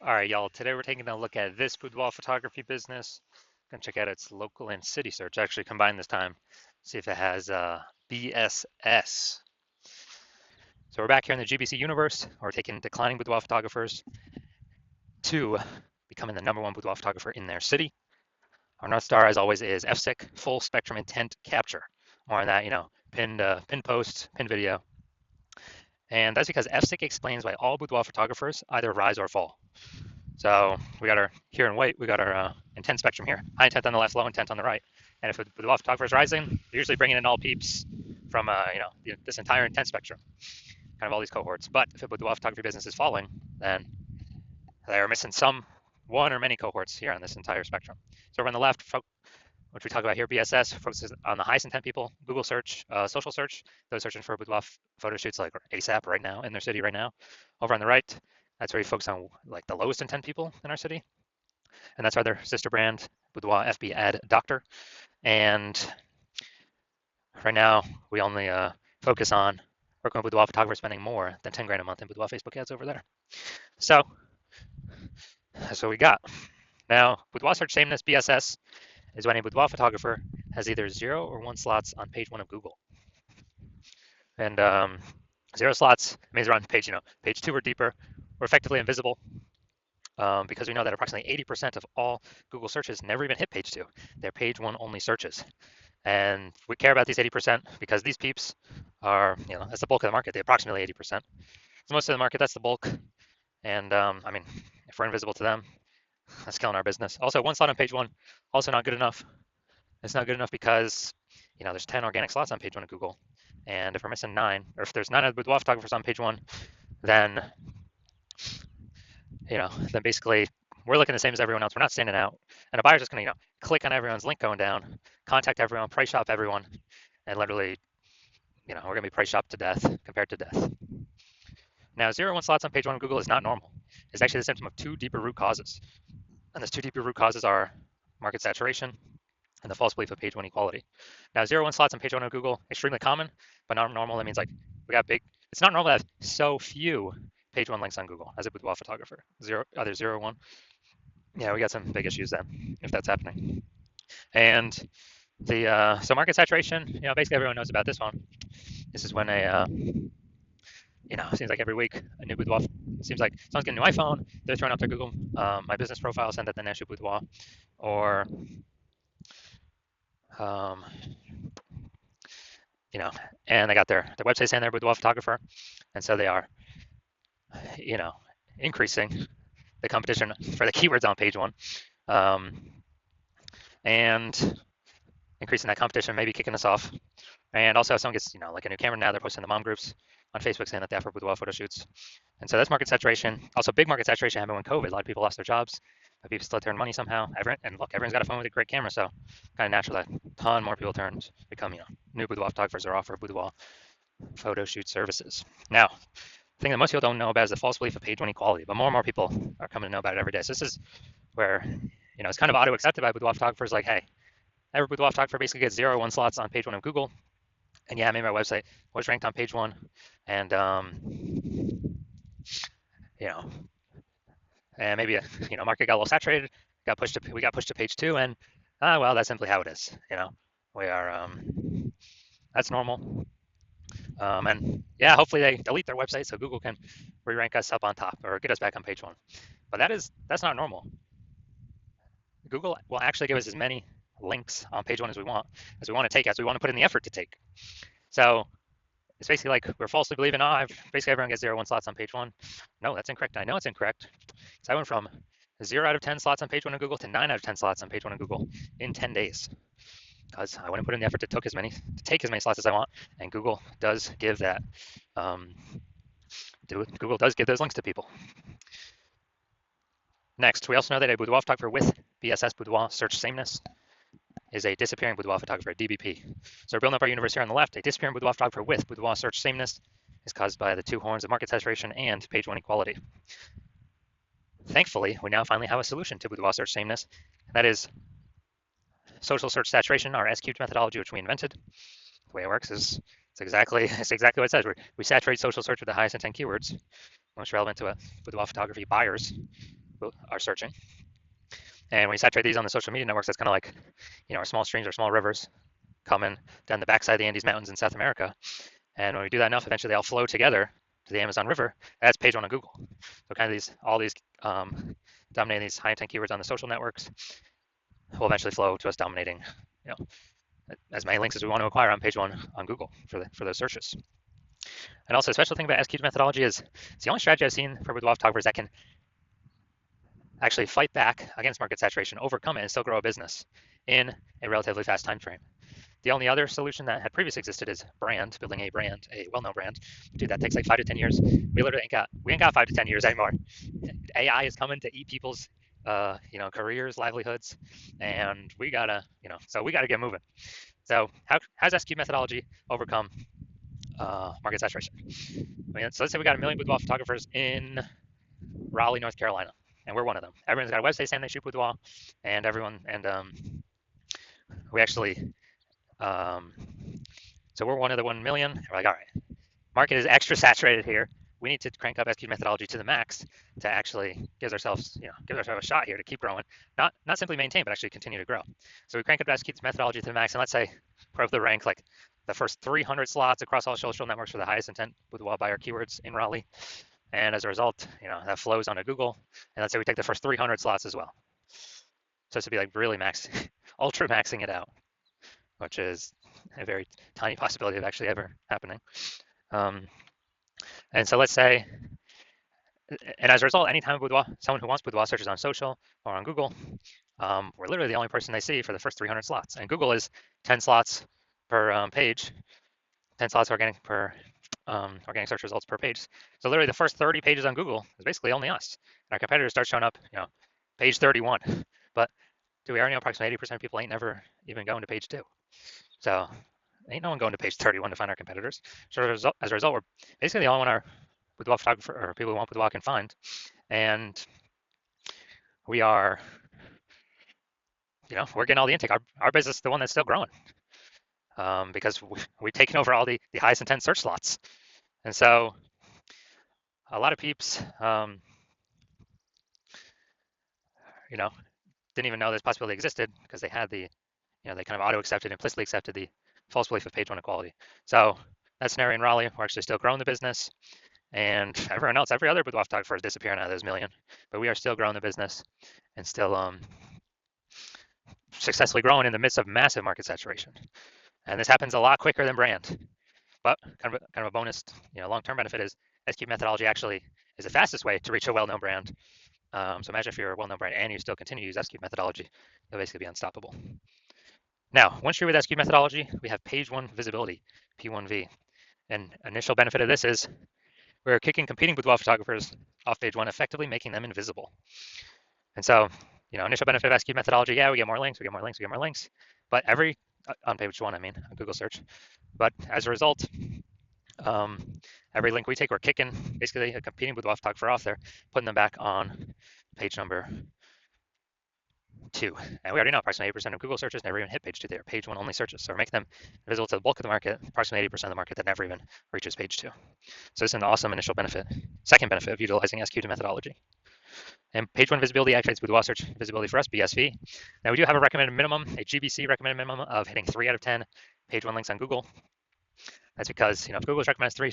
All right, y'all. Today we're taking a look at this boudoir photography business. Gonna check out its local and city search. Actually, combined this time. See if it has BSS. So we're back here in the GBC universe. We're taking declining boudoir photographers to becoming the #1 boudoir photographer in their city. Our North Star, as always, is FSIC, full spectrum intent capture. More on that, pinned post, pinned video. And that's because FSIC explains why all boudoir photographers either rise or fall. So we got our, here in white, we got our intent spectrum here. High intent on the left, low intent on the right. And if the boudoir photographer is rising, they're usually bringing in all peeps from, this entire intent spectrum, kind of all these cohorts. But if a boudoir photography business is falling, then they're missing some, one or many cohorts here on this entire spectrum. So over on the left, which we talk about here, BSS focuses on the highest intent people. Google search, social search, those searching for boudoir photo shoots like ASAP right now in their city right now. Over on the right, that's where we focus on like the lowest intent people in our city. And that's why their sister brand, Boudoir FB Ad Doctor. And right now, we only focus on working with boudoir photographers spending more than 10 grand a month in boudoir Facebook ads over there. So that's what we got. Now, boudoir search sameness BSS is when a boudoir photographer has either 0 or 1 slots on page 1 of Google. And 0 slots means we're on page 2 or deeper. We're effectively invisible because we know that approximately 80% of all Google searches never even hit page 2. They're page 1 only searches. And we care about these 80% because these peeps are, that's the bulk of the market. They approximately 80%. So most of the market, that's the bulk. And if we're invisible to them, that's killing our business. Also, 1 slot on page 1, also not good enough. It's not good enough because, there's 10 organic slots on page 1 of Google. And if we're missing 9, or if there's 9 of the boudoir photographers on page 1, then, then basically we're looking the same as everyone else. We're not standing out. And a buyer's just going to, click on everyone's link going down, contact everyone, price shop everyone, and literally, we're going to be price shopped to death, compared to death. Now, 0 1 slots on page 1 of Google is not normal. It's actually the symptom of 2 deeper root causes. And those 2 deeper root causes are market saturation and the false belief of page 1 equality. Now, 0 1 slots on page 1 of Google, extremely common, but not normal. That means like we got it's not normal to have so few page 1 links on Google as a boudoir photographer. Either 0 or 1. Yeah, we got some big issues then if that's happening. And so market saturation, basically everyone knows about this one. This is when it seems like every week a new boudoir. It seems like someone's getting a new iPhone, they're throwing up their Google My Business profile, send that the National Boudoir, or and they got their website saying they're a boudoir photographer, and so they are, increasing the competition for the keywords on page 1, and increasing that competition, maybe kicking us off. And also, if someone gets, like a new camera now, they're posting the mom groups on Facebook saying that they offer boudoir photo shoots. And so that's market saturation. Also, big market saturation happened when COVID. A lot of people lost their jobs, but people still turned money somehow. And look, everyone's got a phone with a great camera, so kind of natural that a ton more people become, new boudoir photographers or offer boudoir photo shoot services. Now, the thing that most people don't know about is the false belief of page 1 equality, but more and more people are coming to know about it every day. So this is where, it's kind of auto-accepted by boudoir photographers, like, hey, every boudoir photographer basically gets 0 or 1 slots on page 1 of Google. And yeah, I made my website was ranked on page 1, and and maybe market got a little saturated, we got pushed to page 2, and well, that's simply how it is. We are that's normal. And yeah, hopefully they delete their website so Google can re-rank us up on top or get us back on page 1. But that's not normal. Google will actually give us as many links on page 1 as we want to take, as we want to put in the effort to take. So it's basically like we're falsely believing, basically everyone gets 0 1 slots on page 1. No, that's incorrect. I know it's incorrect. So I went from 0 out of 10 slots on page 1 of Google to 9 out of 10 slots on page 1 of Google in 10 days. Because I want to put in the effort to take as many slots as I want, and Google does give that. Google does give those links to people. Next, we also know that a boudoir photographer with BSS boudoir search sameness is a disappearing boudoir photographer, DBP. So we're building up our universe here on the left. A disappearing boudoir photographer with boudoir search sameness is caused by the 2 horns of market saturation and page 1 equality. Thankfully, we now finally have a solution to boudoir search sameness, and that is social search saturation, our S-cubed methodology, which we invented. The way it works is it's exactly what it says. We saturate social search with the highest intent keywords most relevant to boudoir photography buyers. are searching. And when you saturate these on the social media networks, that's kind of like, our small streams or small rivers coming down the backside of the Andes Mountains in South America. And when we do that enough, eventually they all flow together to the Amazon River. That's page one on Google. So kind of all these dominating these high intent keywords on the social networks will eventually flow to us dominating, as many links as we want to acquire on page one on Google for those searches. And also, a special thing about SQ methodology is it's the only strategy I've seen for boudoir photographers that can actually fight back against market saturation, overcome it, and still grow a business in a relatively fast time frame. The only other solution that had previously existed is building a brand, a well-known brand. Dude, that takes like 5 to 10 years. We literally ain't got 5 to 10 years anymore. AI is coming to eat people's, careers, livelihoods, and we gotta get moving. So how's SQ methodology overcome market saturation? So let's say we got 1 million boudoir photographers in Raleigh, North Carolina, and we're one of them. Everyone's got a website saying they shoot boudoir, and we actually. So we're one of the 1 million. We're like, all right, market is extra saturated here. We need to crank up SQ methodology to the max to actually give ourselves a shot here to keep growing, not simply maintain, but actually continue to grow. So we crank up SQ methodology to the max, and let's say put up the rank like the first 300 slots across all social networks for the highest intent boudoir buyer keywords in Raleigh. And as a result, that flows onto Google. And let's say we take the first 300 slots as well. So this would be like really ultra maxing it out, which is a very tiny possibility of actually ever happening. And so let's say, and as a result, anytime someone who wants boudoir searches on social or on Google, we're literally the only person they see for the first 300 slots. And Google is 10 slots per page, 10 slots organic search results per page. So literally the first 30 pages on Google is basically only us. And our competitors start showing up, page 31. But do we already know approximately 80% of people ain't never even going to page 2? So ain't no one going to page 31 to find our competitors. So as a result, we're basically the only one our boudoir photographer or people who want boudoir can find. And we are, we're getting all the intake. Our business is the one that's still growing because we've taken over all the highest intent search slots. And so a lot of peeps, didn't even know this possibility existed because they had they kind of auto-accepted, implicitly accepted the false belief of page one equality. So that scenario in Raleigh, we're actually still growing the business, and everyone else, every other boudoir photographer is disappearing out of those million, but we are still growing the business and still successfully growing in the midst of massive market saturation. And this happens a lot quicker than brand. But kind of a bonus, long-term benefit is SQ methodology actually is the fastest way to reach a well-known brand. So imagine if you're a well-known brand and you still continue to use SQ methodology, you'll basically be unstoppable. Now, once you're with SQ methodology, we have page one visibility, P1V. And initial benefit of this is we're kicking competing boudoir photographers off page one, effectively making them invisible. And so, initial benefit of SQ methodology, yeah, we get more links, but on page one, on Google search. But as a result, every link we take, we're kicking basically a competing boudoir photographer off there, putting them back on page number 2. And we already know approximately 80% of Google searches never even hit page 2. They're page 1 only searches. So we're making them visible to the bulk of the market, approximately 80% of the market that never even reaches page 2. So this is an awesome initial benefit. Second benefit of utilizing SQ methodology. And page 1 visibility activates boudoir search visibility for us, BSV. Now we do have a recommended minimum, a GBC recommended minimum of hitting 3 out of 10 page 1 links on Google. That's because if Google recommends 3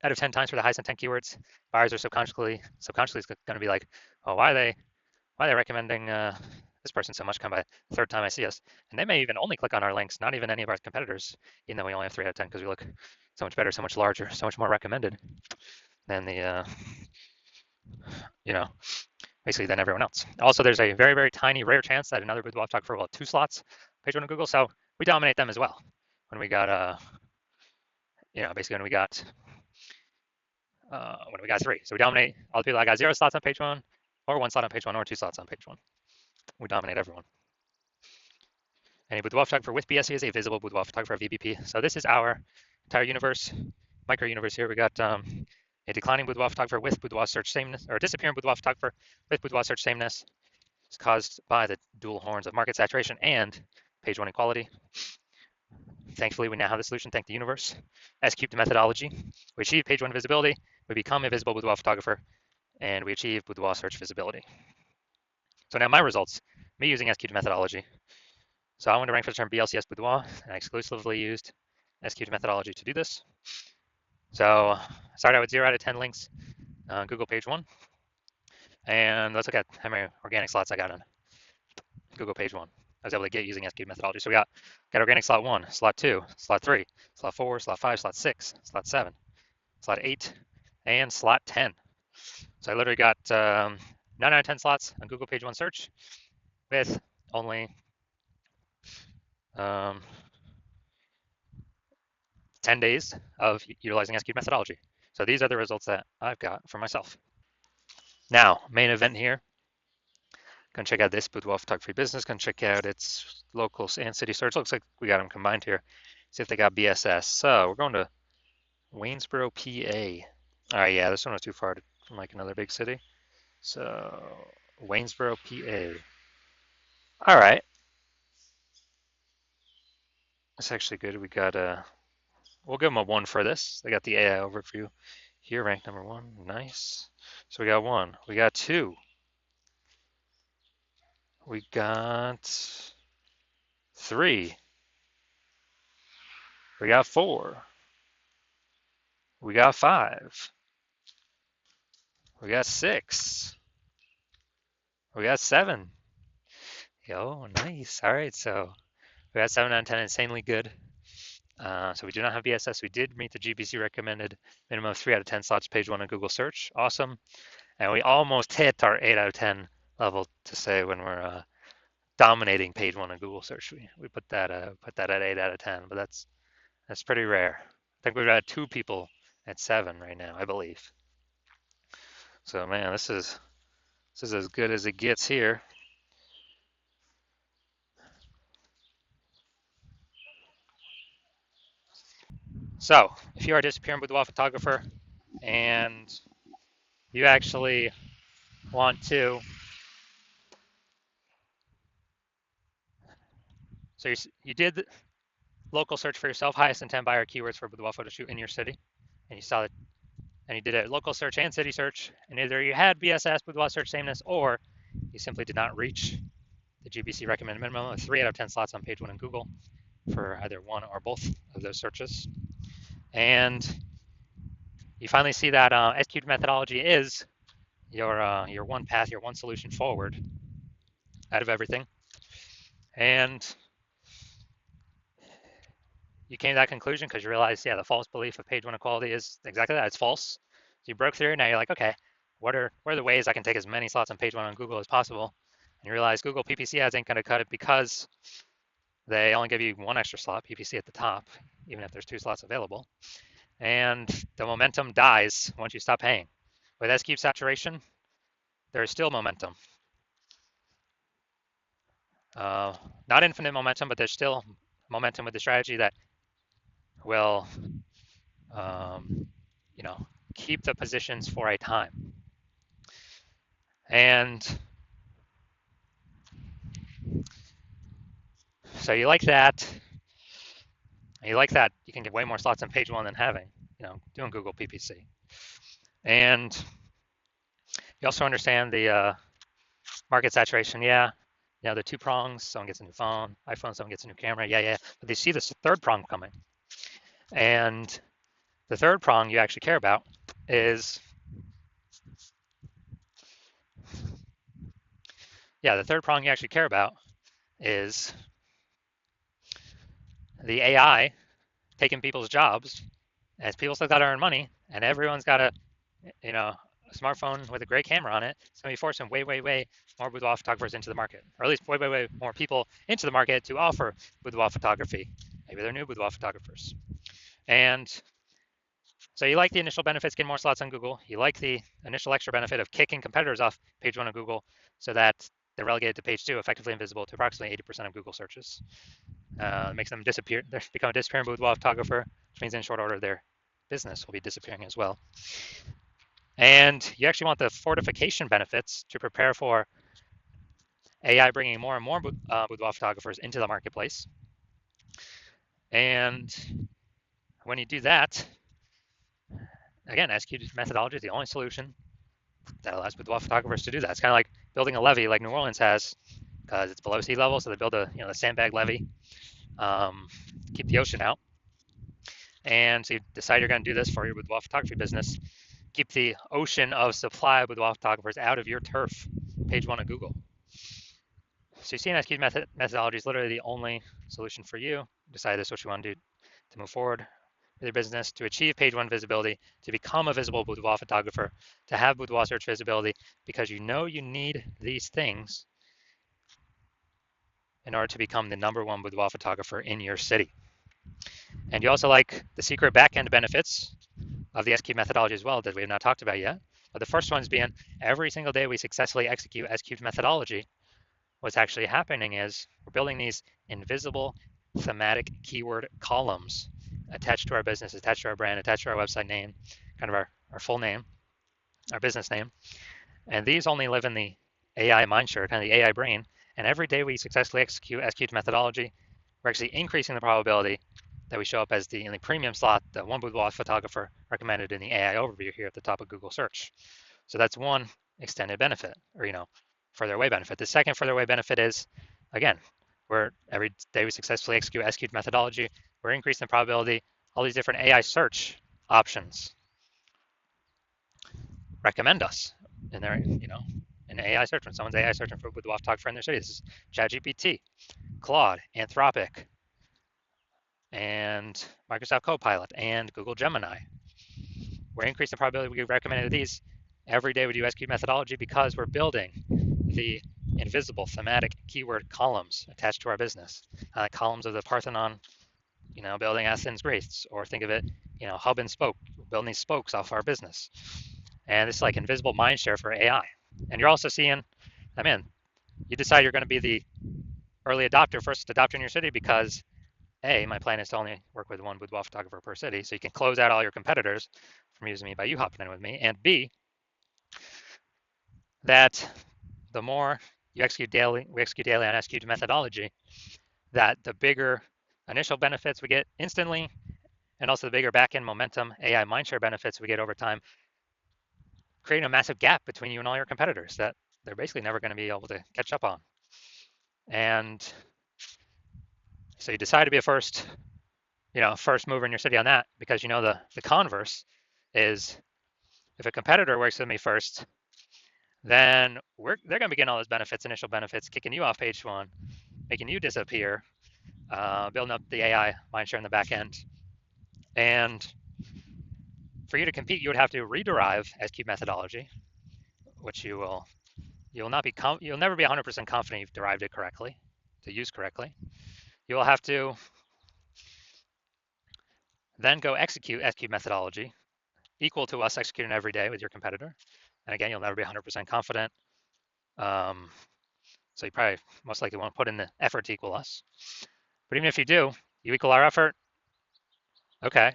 out of 10 times for the highest intent keywords, buyers are subconsciously going to be like, oh, why are they recommending this person so much? Come by the third time I see us, and they may even only click on our links, not even any of our competitors, even though we only have 3 out of 10 because we look so much better, so much larger, so much more recommended than the basically than everyone else. Also, there's a very, very tiny, rare chance that another boudoir photographer will have 2 slots page 1 on Google, so we dominate them as well. When we got basically when we got 3, so we dominate all the people that got 0 slots on page 1, or 1 slot on page 1, or 2 slots on page 1. We dominate everyone. And a boudoir photographer with BSE is a visible boudoir photographer of VBP. So this is our entire universe, micro universe here. We got a declining boudoir photographer with boudoir search sameness, or a disappearing boudoir photographer with boudoir search sameness. It's caused by the dual horns of market saturation and page 1 equality. Thankfully, we now have the solution, thank the universe. SQ methodology. We achieve page 1 visibility. We become a visible boudoir photographer and we achieve Boudoir search visibility. So now my results, me using SQ methodology. So I wanted to rank for the term BLCS Boudoir, and I exclusively used SQ methodology to do this. So I started out with 0 out of 10 links on Google page 1. And let's look at how many organic slots I got on Google page 1. I was able to get using SQ methodology. So we got organic slot 1, slot 2, slot 3, slot 4, slot 5, slot 6, slot 7, slot 8, and slot 10. So I literally got 9 out of 10 slots on Google page 1 search with only 10 days of utilizing SQ methodology. So these are the results that I've got for myself. Now, main event here. Gonna check out this Boudoir Photography business. Gonna check out its local and city search. Looks like we got them combined here. See if they got BSS. So we're going to Waynesboro, PA. All right, yeah, this one was too far from like another big city. So Waynesboro, PA. All right, that's actually good. We got we'll give them a 1 for this. They got the AI overview here, ranked number 1. Nice. So we got 1. We got 2. We got 3. We got 4. We got 5. We got 6. We got 7. Yo, nice. All right, so we got 7 out of 10, insanely good. So we do not have BSS. We did meet the GBC recommended minimum of 3 out of 10 slots page 1 on Google search. Awesome. And we almost hit our 8 out of 10 level to say when we're dominating page 1 on Google search. We put that at 8 out of 10, but that's pretty rare. I think we've got 2 people at 7 right now, I believe. So man, this is as good as it gets here. So if you are a disappearing boudoir photographer and you actually want to, so you did local search for yourself, highest intent buyer keywords for boudoir photo shoot in your city, and you saw it, and you did a local search and city search, and either you had BSS boudoir search sameness, or you simply did not reach the GBC recommended minimum of 3 out of 10 slots on page 1 in Google for either one or both of those searches. And you finally see that SQ methodology is your one path, your one solution forward out of everything. And you came to that conclusion because you realized, yeah, the false belief of page 1 equality is exactly that. It's false. So you broke through. Now you're like, okay, what are the ways I can take as many slots on page 1 on Google as possible? And you realize Google PPC ads ain't going to cut it because they only give you 1 extra slot, PPC at the top, even if there's 2 slots available. And the momentum dies once you stop paying. With SQ saturation, there is still momentum. Not infinite momentum, but there's still momentum with the strategy that will, keep the positions for a time. And so you like that. You like that you can get way more slots on page 1 than having, doing Google PPC. And you also understand the market saturation. Yeah, the 2 prongs, someone gets a new phone, iPhone, someone gets a new camera. Yeah. But they see this 3rd prong coming. And the 3rd prong you actually care about is, the 3rd prong you actually care about is the AI taking people's jobs, as people still got to earn money, and everyone's got a smartphone with a great camera on it. It's going to be forcing way more boudoir photographers into the market, or at least way more people into the market to offer boudoir photography. Maybe they're new boudoir photographers. And so you like the initial benefits, getting more slots on Google. You like the initial extra benefit of kicking competitors off page 1 of Google so that they're relegated to page 2, effectively invisible to approximately 80% of Google searches. Makes them disappear. They become a disappearing boudoir photographer, which means in short order their business will be disappearing as well. And you actually want the fortification benefits to prepare for AI bringing more and more boudoir photographers into the marketplace. And when you do that, again, SQ methodology is the only solution that allows boudoir photographers to do that. It's kind of like building a levee like New Orleans has, because it's below sea level, so they build a the sandbag levee, keep the ocean out. And so you decide you're going to do this for your boudoir photography business. Keep the ocean of supply of boudoir photographers out of your turf. Page one of Google. So CNSQ methodology is literally the only solution for you. Decide this is what you want to do to move forward with your business, to achieve page one visibility, to become a visible boudoir photographer, to have boudoir search visibility, because you know you need these things in order to become the #1 boudoir photographer in your city. And you also like the secret back-end benefits of the S-Cube methodology as well that we have not talked about yet. But the first one's being every single day we successfully execute S-Cube methodology, what's actually happening is we're building these invisible thematic keyword columns attached to our business, attached to our brand, attached to our website name, kind of our full name, our business name. And these only live in the AI mindshare, kind of the AI brain. And every day we successfully execute S-Cube methodology, we're actually increasing the probability that we show up as in the premium slot, the one boudoir photographer recommended in the AI overview here at the top of Google search. So that's one extended benefit, or further away benefit. The second further away benefit is, again, every day we successfully execute S-Cube methodology, we're increasing the probability all these different AI search options recommend us in their, in AI search. When someone's AI searching for a boudoir photographer in their city, this is ChatGPT, Claude, Anthropic, and Microsoft Copilot, and Google Gemini. We're increasing the probability we get recommended these every day we do S-Cube methodology because we're building the invisible thematic keyword columns attached to our business, columns of the Parthenon, building Athens, Greece, or think of it, hub and spoke, building these spokes off our business. And this is like invisible mindshare for AI. And you're also seeing, you decide you're going to be the early adopter, first adopter in your city because A, my plan is to only work with one boudoir photographer per city, so you can close out all your competitors from using me by you hopping in with me. And B, that the more you execute daily, we execute daily on S-Cube methodology, that the bigger initial benefits we get instantly, and also the bigger back-end momentum AI mindshare benefits we get over time, creating a massive gap between you and all your competitors that they're basically never going to be able to catch up on. And so you decide to be a first mover in your city on that, because the converse is if a competitor works with me first, then they're going to begin all those benefits, initial benefits, kicking you off page one, making you disappear, building up the AI mindshare in the back end. And for you to compete, you would have to rederive S-Cube methodology, which you'll never be 100% confident you've derived it correctly, to use correctly. You will have to then go execute S-Cube methodology equal to us executing every day with your competitor. And again, you'll never be 100% confident. So you probably most likely won't put in the effort to equal us. But even if you do, you equal our effort, okay,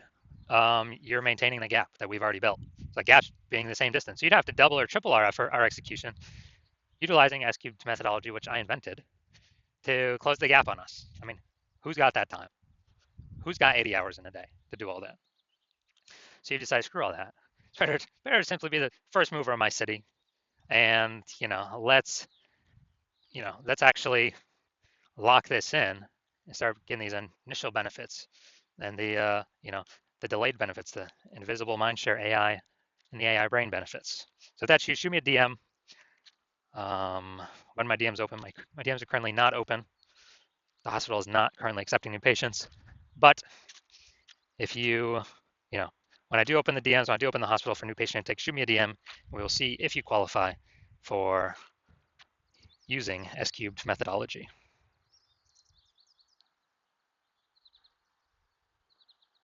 you're maintaining the gap that we've already built. So the gap being the same distance. So you'd have to double or triple our effort, our execution, utilizing S-Cube methodology, which I invented, to close the gap on us. Who's got that time? Who's got 80 hours in a day to do all that? So you decide, screw all that. It's better to simply be the first mover in my city, and let's actually lock this in and start getting these initial benefits and the delayed benefits, the invisible mindshare AI and the AI brain benefits. So that's you. Shoot me a DM. When my DMs open, my DMs are currently not open. The hospital is not currently accepting new patients, but if you when I do open the DMs, when I do open the hospital for new patient intake, shoot me a DM. We will see if you qualify for using S-Cubed methodology.